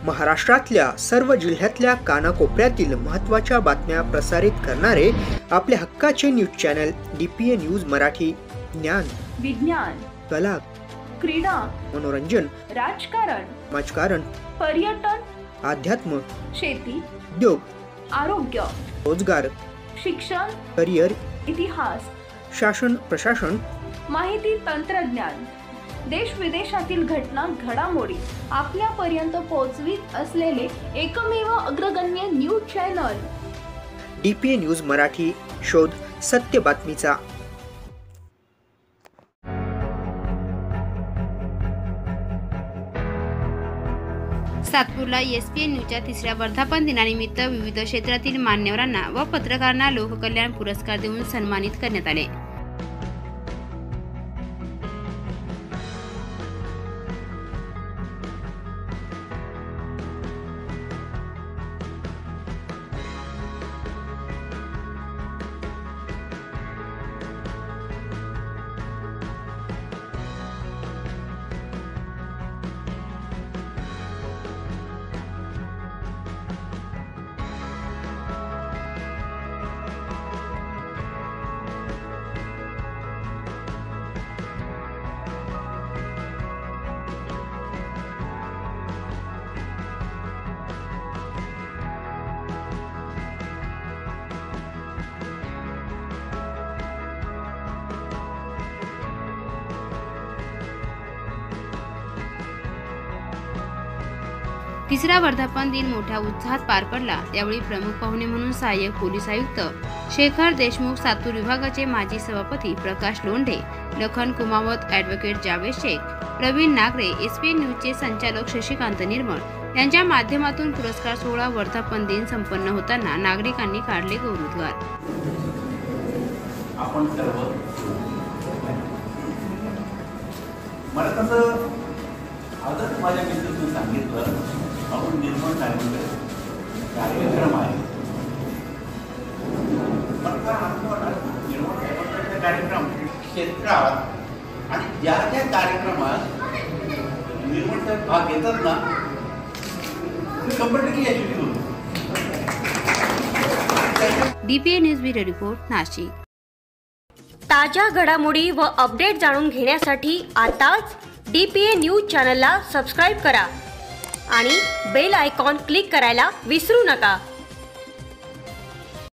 महाराष्ट्रातल्या सर्व जिल्ह्यातल्या कानाकोपऱ्यातील महत्त्वाच्या बातम्या प्रसारित करणारे आपले हक्काचे news channel DPA news Marathi. ज्ञान, विज्ञान, कला, क्रीडा, मनोरंजन, राजकारण, समाजकारण, पर्यटन, अध्यात्म, शेती, उद्योग, आरोग्य, रोजगार, शिक्षण, करिअर, इतिहास, शासन प्रशासन, माहिती तंत्रज्ञान, देश विदेशातील घटना घडामोडी आपल्यापर्यंत पोहोचवित असलेले एकमेव अग्रगण्य news channel DPA news Marathi. शोध सत्य बातमीचा. सातपूरला SPN न्यूजच्या तिसऱ्या वर्धापन दिनानिमित्त विविध क्षेत्रातील मान्यवरांना व पत्रकारांना लोककल्याण पुरस्कार देऊन सन्मानित करण्यात आले. तिसरा वर्धापन दिन मोठ्या उत्साहात पार पडला. यावेळी प्रमुख पाहुणे म्हणून सहाय्यक पोलीस आयुक्त शेखर देशमुख, सातूर विभागाचे माजी सभापती प्रकाश लोंढे, लखन कुमावत, ॲडव्होकेट जावेद शेख, प्रवीण नागरे, SPN न्यूजचे संचालक शशिकांत निर्मळ यांच्या माध्यमातून पुरस्कार सोहळा वर्धापन दिन संपन्न होताना नागरिकांनी काढले गौरवोद्गार. आपण सर्व मला कसं आजच माझ्या मित्रांनी सांगितलं, आपण निर्माण कार्यक्रम आहे. निर्माण कार्यक्रम क्षेत्रात आणि ज्या ज्या कार्यक्रमात निर्माण भाग घेतात ना, 100% यशस्वी होतो. DPA news bureau report, Nashik. ताज्या घडामोडी व अपडेट जाणून घेण्यासाठी आताच DPA न्यूज चॅनलला सबस्क्राईब करा आणि बेल आयकॉन क्लिक करायला विसरू नका.